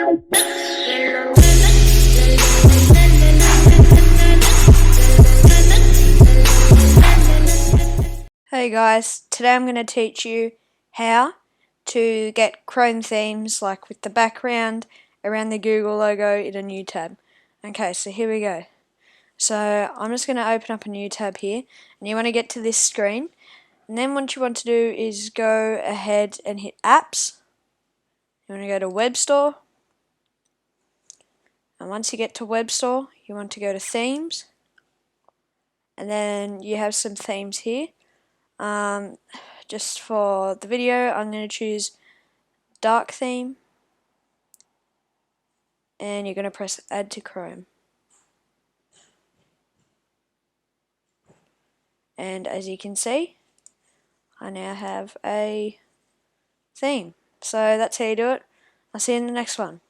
Hey guys, today I'm going to teach you how to get Chrome themes like with the background around the Google logo in a new tab. Okay, so here we go. So I'm just going to open up a new tab here, and you want to get to this screen, and then what you want to do is go ahead and hit apps. You want to go to web store, and once you get to web store you want to go to themes, and then you have some themes here. Just for the video I'm going to choose dark theme, and you're going to press add to Chrome. And as you can see, I now have a theme. So that's how you do it. I'll see you in the next one.